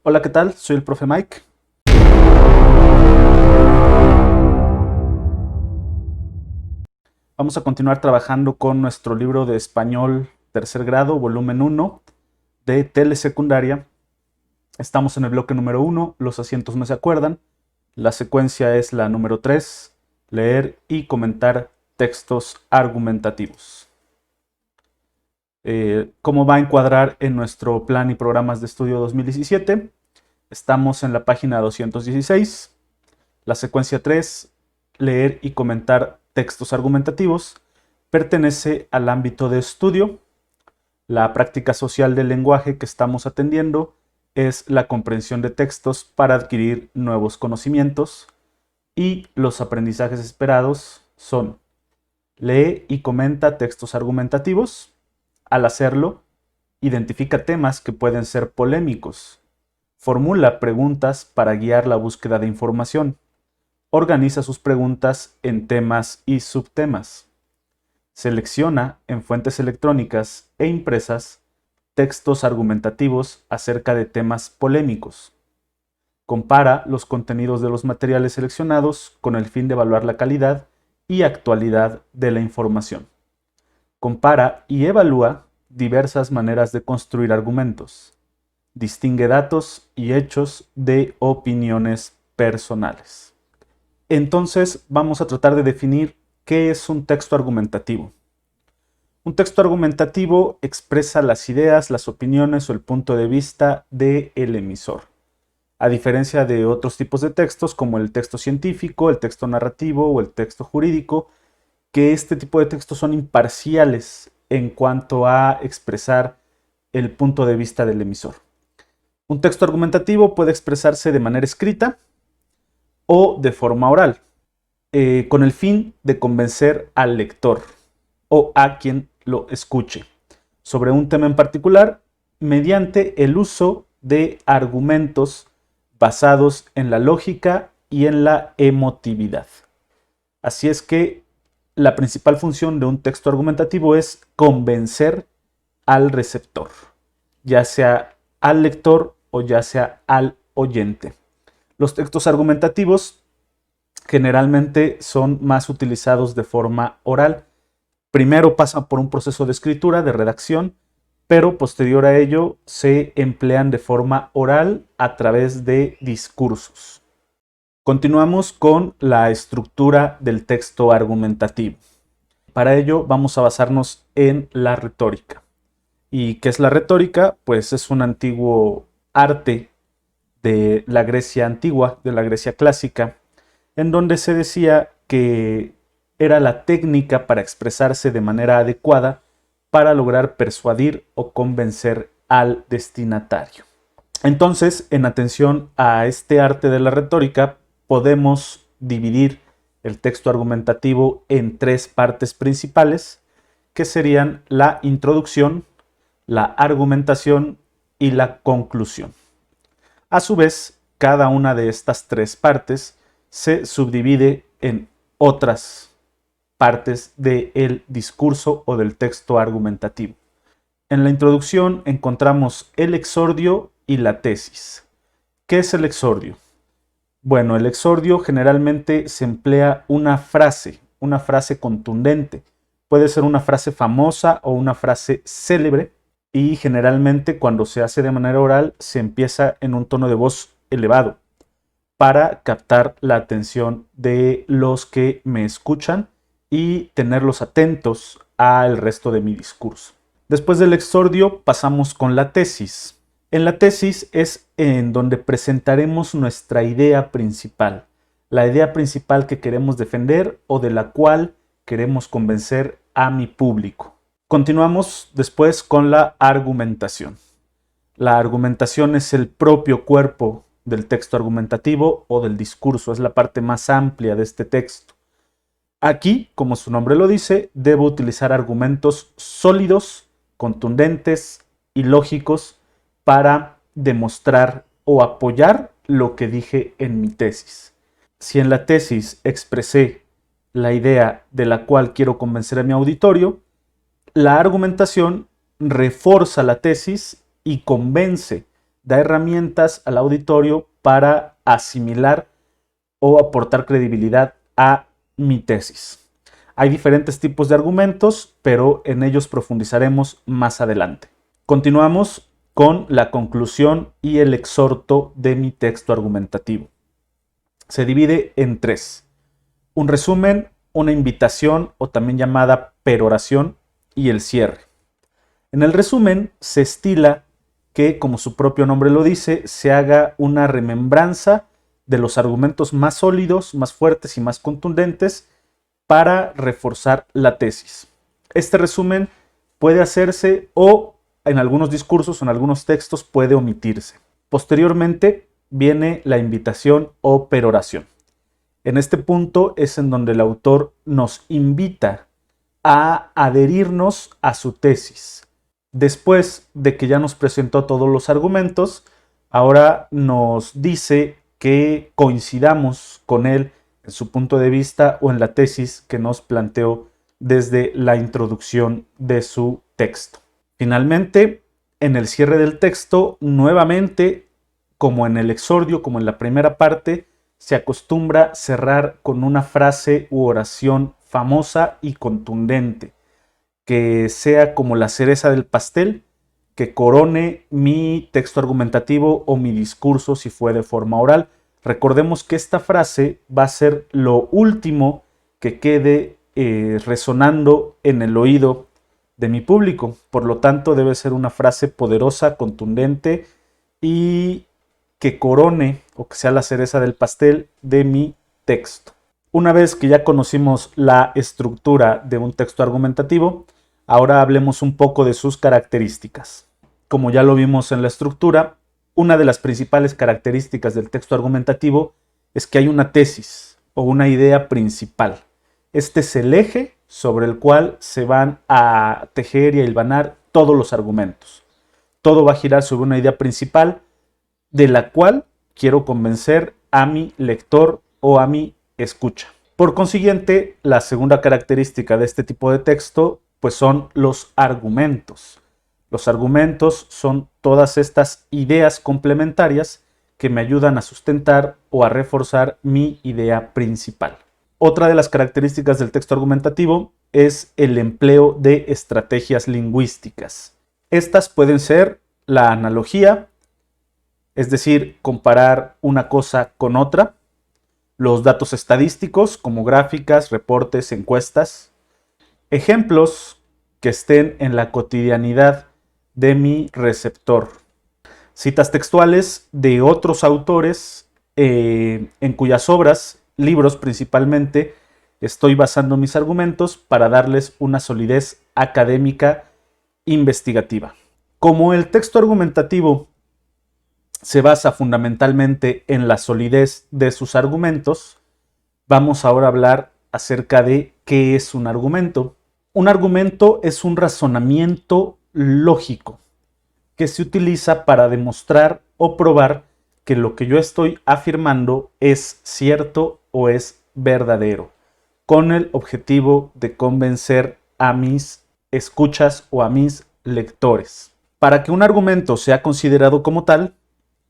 Hola, ¿qué tal? Soy el profe Mike. Vamos a continuar trabajando con nuestro libro de español tercer grado, volumen 1 de telesecundaria. Estamos en el bloque número 1, los asientos no se acuerdan. La secuencia es la número 3, leer y comentar textos argumentativos. ¿Cómo va a encuadrar en nuestro plan y programas de estudio 2017? Estamos en la página 216. La secuencia 3, leer y comentar textos argumentativos, pertenece al ámbito de estudio. La práctica social del lenguaje que estamos atendiendo es la comprensión de textos para adquirir nuevos conocimientos, y los aprendizajes esperados son: lee y comenta textos argumentativos. Al hacerlo, identifica temas que pueden ser polémicos. Formula preguntas para guiar la búsqueda de información. Organiza sus preguntas en temas y subtemas. Selecciona en fuentes electrónicas e impresas textos argumentativos acerca de temas polémicos. Compara los contenidos de los materiales seleccionados con el fin de evaluar la calidad y actualidad de la información. Compara y evalúa diversas maneras de construir argumentos. Distingue datos y hechos de opiniones personales. Entonces vamos a tratar de definir qué es un texto argumentativo. Un texto argumentativo expresa las ideas, las opiniones o el punto de vista del emisor. A diferencia de otros tipos de textos como el texto científico, el texto narrativo o el texto jurídico, que este tipo de textos son imparciales en cuanto a expresar el punto de vista del emisor. Un texto argumentativo puede expresarse de manera escrita o de forma oral, con el fin de convencer al lector o a quien lo escuche sobre un tema en particular mediante el uso de argumentos basados en la lógica y en la emotividad. Así es que la principal función de un texto argumentativo es convencer al receptor, ya sea al lector o ya sea al oyente. Los textos argumentativos generalmente son más utilizados de forma oral. Primero pasan por un proceso de escritura, de redacción, pero posterior a ello se emplean de forma oral a través de discursos. Continuamos con la estructura del texto argumentativo. Para ello vamos a basarnos en la retórica. ¿Y qué es la retórica? Pues es un antiguo arte de la Grecia antigua, de la Grecia clásica, en donde se decía que era la técnica para expresarse de manera adecuada para lograr persuadir o convencer al destinatario. Entonces, en atención a este arte de la retórica, podemos dividir el texto argumentativo en tres partes principales, que serían la introducción, la argumentación y la conclusión. A su vez, cada una de estas tres partes se subdivide en otras partes del discurso o del texto argumentativo. En la introducción encontramos el exordio y la tesis. ¿Qué es el exordio? Bueno, el exordio generalmente se emplea una frase contundente. Puede ser una frase famosa o una frase célebre, y generalmente cuando se hace de manera oral se empieza en un tono de voz elevado para captar la atención de los que me escuchan y tenerlos atentos al resto de mi discurso. Después del exordio pasamos con la tesis. En la tesis es en donde presentaremos nuestra idea principal, la idea principal que queremos defender o de la cual queremos convencer a mi público. Continuamos después con la argumentación. La argumentación es el propio cuerpo del texto argumentativo o del discurso, es la parte más amplia de este texto. Aquí, como su nombre lo dice, debo utilizar argumentos sólidos, contundentes y lógicos para demostrar o apoyar lo que dije en mi tesis. Si en la tesis expresé la idea de la cual quiero convencer a mi auditorio, la argumentación refuerza la tesis y convence da herramientas al auditorio para asimilar o aportar credibilidad a mi tesis. Hay diferentes tipos de argumentos, pero en ellos profundizaremos más adelante. Continuamos con la conclusión y el exhorto de mi texto argumentativo. Se divide en tres: un resumen, una invitación o también llamada peroración y el cierre. En el resumen se estila que, como su propio nombre lo dice, se haga una remembranza de los argumentos más sólidos, más fuertes y más contundentes para reforzar la tesis. Este resumen puede hacerse o en algunos discursos o en algunos textos puede omitirse. Posteriormente viene la invitación o peroración. En este punto es en donde el autor nos invita a adherirnos a su tesis. Después de que ya nos presentó todos los argumentos, ahora nos dice que coincidamos con él en su punto de vista o en la tesis que nos planteó desde la introducción de su texto. Finalmente, en el cierre del texto, nuevamente, como en el exordio, como en la primera parte, se acostumbra cerrar con una frase u oración famosa y contundente, que sea como la cereza del pastel, que corone mi texto argumentativo o mi discurso si fue de forma oral. Recordemos que esta frase va a ser lo último que quede resonando en el oído de mi público. Por lo tanto, debe ser una frase poderosa, contundente y que corone o que sea la cereza del pastel de mi texto. Una vez que ya conocimos la estructura de un texto argumentativo, ahora hablemos un poco de sus características. Como ya lo vimos en la estructura, una de las principales características del texto argumentativo es que hay una tesis o una idea principal. Este es el eje sobre el cual se van a tejer y a hilvanar todos los argumentos. Todo va a girar sobre una idea principal de la cual quiero convencer a mi lector o a mi escucha. Por consiguiente, la segunda característica de este tipo de texto pues son los argumentos. Los argumentos son todas estas ideas complementarias que me ayudan a sustentar o a reforzar mi idea principal. Otra de las características del texto argumentativo es el empleo de estrategias lingüísticas. Estas pueden ser la analogía, es decir, comparar una cosa con otra, los datos estadísticos como gráficas, reportes, encuestas, ejemplos que estén en la cotidianidad de mi receptor, citas textuales de otros autores en cuyas obras, libros principalmente, estoy basando mis argumentos para darles una solidez académica investigativa. Como el texto argumentativo se basa fundamentalmente en la solidez de sus argumentos, vamos ahora a hablar acerca de qué es un argumento. Un argumento es un razonamiento lógico que se utiliza para demostrar o probar que lo que yo estoy afirmando es cierto o es verdadero, con el objetivo de convencer a mis escuchas o a mis lectores. Para que un argumento sea considerado como tal,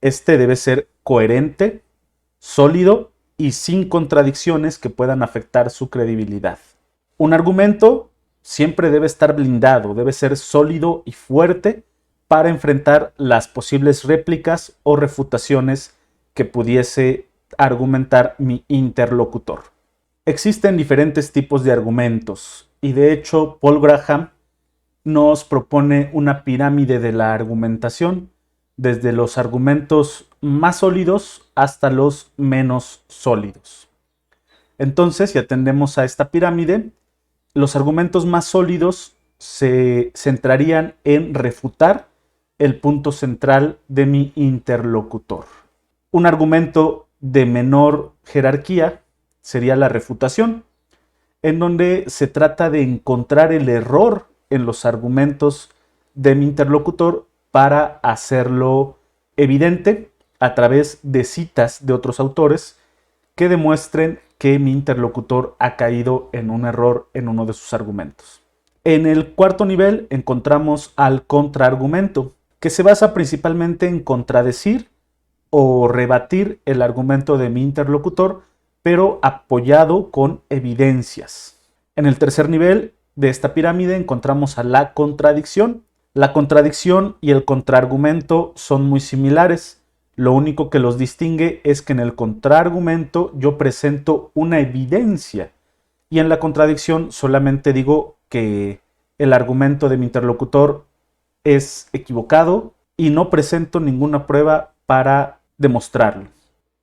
este debe ser coherente, sólido y sin contradicciones que puedan afectar su credibilidad. Un argumento siempre debe estar blindado, debe ser sólido y fuerte para enfrentar las posibles réplicas o refutaciones que pudiese argumentar mi interlocutor. Existen diferentes tipos de argumentos y de hecho Paul Graham nos propone una pirámide de la argumentación, desde los argumentos más sólidos hasta los menos sólidos. Entonces, si atendemos a esta pirámide, los argumentos más sólidos se centrarían en refutar el punto central de mi interlocutor. Un argumento de menor jerarquía sería la refutación, en donde se trata de encontrar el error en los argumentos de mi interlocutor para hacerlo evidente a través de citas de otros autores que demuestren que mi interlocutor ha caído en un error en uno de sus argumentos. En el cuarto nivel encontramos al contraargumento. que se basa principalmente en contradecir o rebatir el argumento de mi interlocutor, pero apoyado con evidencias. En el tercer nivel de esta pirámide encontramos a la contradicción. La contradicción y el contraargumento son muy similares. Lo único que los distingue es que en el contraargumento yo presento una evidencia y en la contradicción solamente digo que el argumento de mi interlocutor es equivocado y no presento ninguna prueba para demostrarlo.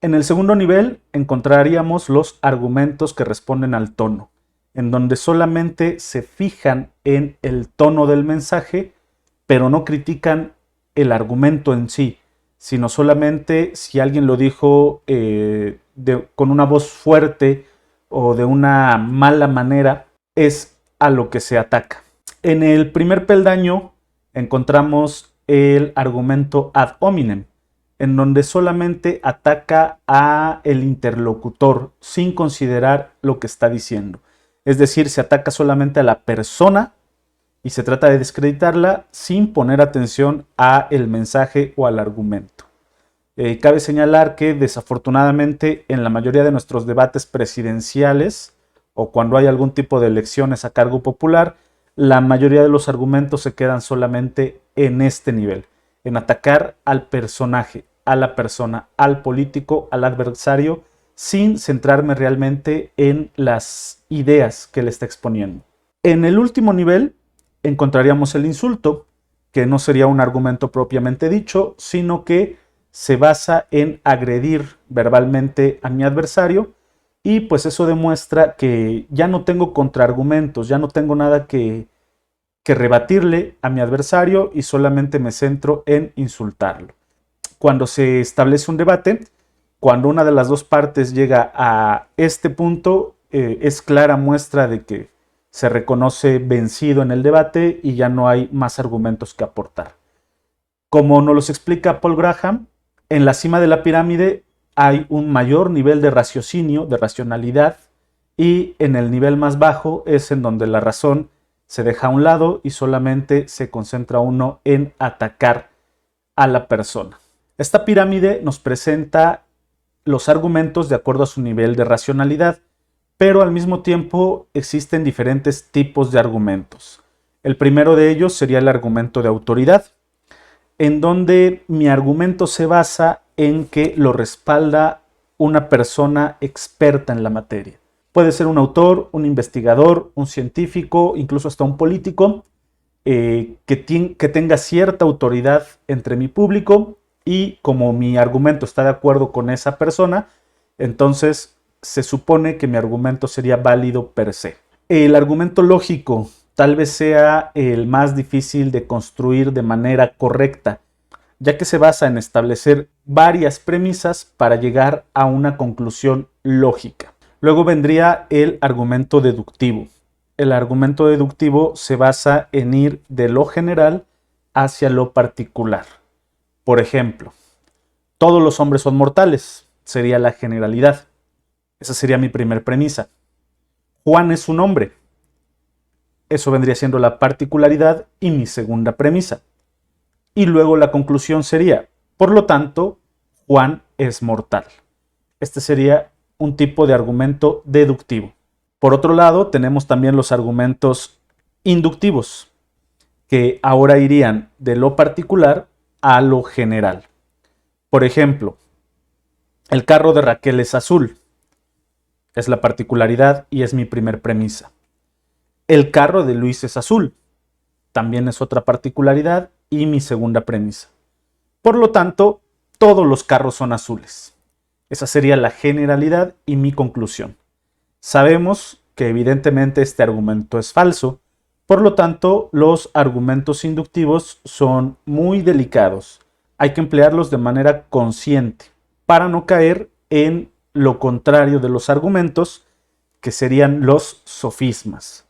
En el segundo nivel encontraríamos los argumentos que responden al tono, en donde solamente se fijan en el tono del mensaje, pero no critican el argumento en sí, sino solamente si alguien lo dijo con una voz fuerte o de una mala manera, es a lo que se ataca. En el primer peldaño encontramos el argumento ad hominem, en donde solamente ataca a el interlocutor sin considerar lo que está diciendo. Es decir, se ataca solamente a la persona y se trata de descreditarla sin poner atención a el mensaje o al argumento. Cabe señalar que desafortunadamente en la mayoría de nuestros debates presidenciales o cuando hay algún tipo de elecciones a cargo popular, la mayoría de los argumentos se quedan solamente en este nivel, en atacar al personaje, a la persona, al político, al adversario, sin centrarme realmente en las ideas que le está exponiendo. En el último nivel encontraríamos el insulto, que no sería un argumento propiamente dicho, sino que se basa en agredir verbalmente a mi adversario y pues eso demuestra que ya no tengo contraargumentos, ya no tengo nada que rebatirle a mi adversario y solamente me centro en insultarlo. Cuando se establece un debate, cuando una de las dos partes llega a este punto, es clara muestra de que se reconoce vencido en el debate y ya no hay más argumentos que aportar. Como nos los explica Paul Graham, en la cima de la pirámide hay un mayor nivel de raciocinio, de racionalidad, y en el nivel más bajo es en donde la razón se deja a un lado y solamente se concentra uno en atacar a la persona. Esta pirámide nos presenta los argumentos de acuerdo a su nivel de racionalidad, pero al mismo tiempo existen diferentes tipos de argumentos. El primero de ellos sería el argumento de autoridad, en donde mi argumento se basa en que lo respalda una persona experta en la materia. Puede ser un autor, un investigador, un científico, incluso hasta un político, que tenga cierta autoridad entre mi público y como mi argumento está de acuerdo con esa persona, entonces se supone que mi argumento sería válido per se. El argumento lógico tal vez sea el más difícil de construir de manera correcta, ya que se basa en establecer varias premisas para llegar a una conclusión lógica. Luego vendría el argumento deductivo. El argumento deductivo se basa en ir de lo general hacia lo particular. Por ejemplo, todos los hombres son mortales, sería la generalidad. Esa sería mi primer premisa. Juan es un hombre. Eso vendría siendo la particularidad y mi segunda premisa. Y luego la conclusión sería, por lo tanto, Juan es mortal. Este sería un tipo de argumento deductivo. Por otro lado, tenemos también los argumentos inductivos, que ahora irían de lo particular a lo general. Por ejemplo, el carro de Raquel es azul. Es la particularidad y es mi primer premisa. El carro de Luis es azul. También es otra particularidad y mi segunda premisa. Por lo tanto, todos los carros son azules. Esa sería la generalidad y mi conclusión. Sabemos que evidentemente este argumento es falso, por lo tanto, los argumentos inductivos son muy delicados. Hay que emplearlos de manera consciente para no caer en lo contrario de los argumentos, que serían los sofismas.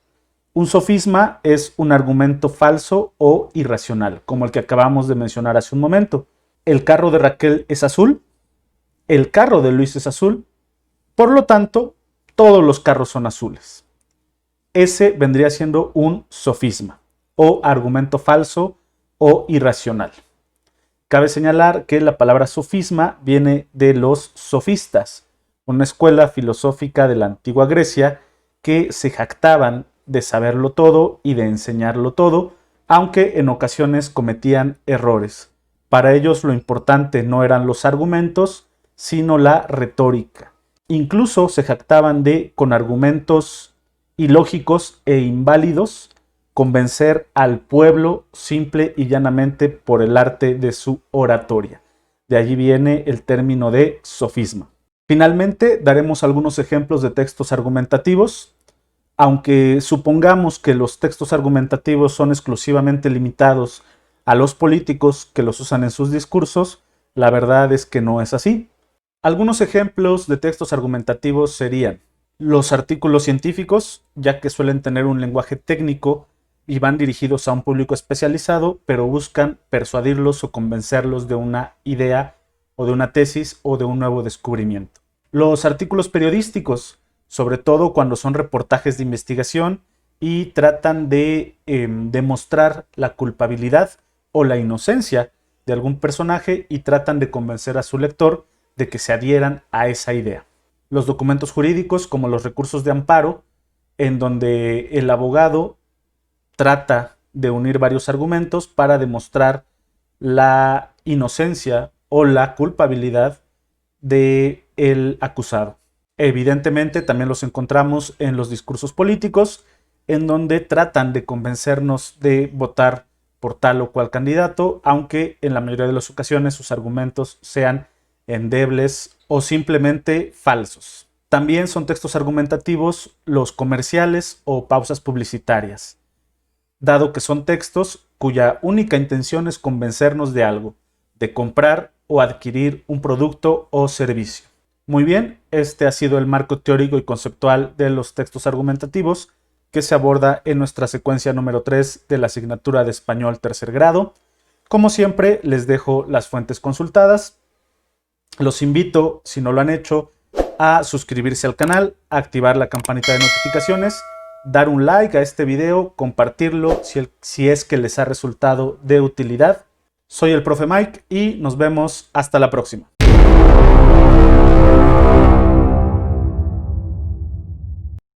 Un sofisma es un argumento falso o irracional, como el que acabamos de mencionar hace un momento. El carro de Raquel es azul, el carro de Luis es azul, por lo tanto, todos los carros son azules. Ese vendría siendo un sofisma, o argumento falso o irracional. Cabe señalar que la palabra sofisma viene de los sofistas, una escuela filosófica de la antigua Grecia que se jactaban de saberlo todo y de enseñarlo todo, aunque en ocasiones cometían errores. Para ellos lo importante no eran los argumentos, sino la retórica. Incluso se jactaban de, con argumentos ilógicos e inválidos, convencer al pueblo simple y llanamente por el arte de su oratoria. De allí viene el término de sofisma. Finalmente, daremos algunos ejemplos de textos argumentativos. Aunque supongamos que los textos argumentativos son exclusivamente limitados a los políticos que los usan en sus discursos, la verdad es que no es así. Algunos ejemplos de textos argumentativos serían los artículos científicos, ya que suelen tener un lenguaje técnico y van dirigidos a un público especializado, pero buscan persuadirlos o convencerlos de una idea o de una tesis o de un nuevo descubrimiento. Los artículos periodísticos, sobre todo cuando son reportajes de investigación y tratan de demostrar la culpabilidad o la inocencia de algún personaje y tratan de convencer a su lector de que se adhieran a esa idea. Los documentos jurídicos, como los recursos de amparo, en donde el abogado trata de unir varios argumentos para demostrar la inocencia o la culpabilidad del acusado. Evidentemente también los encontramos en los discursos políticos, en donde tratan de convencernos de votar por tal o cual candidato, aunque en la mayoría de las ocasiones sus argumentos sean endebles o simplemente falsos. También son textos argumentativos los comerciales o pausas publicitarias, dado que son textos cuya única intención es convencernos de algo, de comprar o adquirir un producto o servicio. Muy bien, este ha sido el marco teórico y conceptual de los textos argumentativos que se aborda en nuestra secuencia número 3 de la asignatura de Español tercer grado. Como siempre, les dejo las fuentes consultadas. Los invito, si no lo han hecho, a suscribirse al canal, a activar la campanita de notificaciones, dar un like a este video, compartirlo si es que les ha resultado de utilidad. Soy el profe Mike y nos vemos hasta la próxima.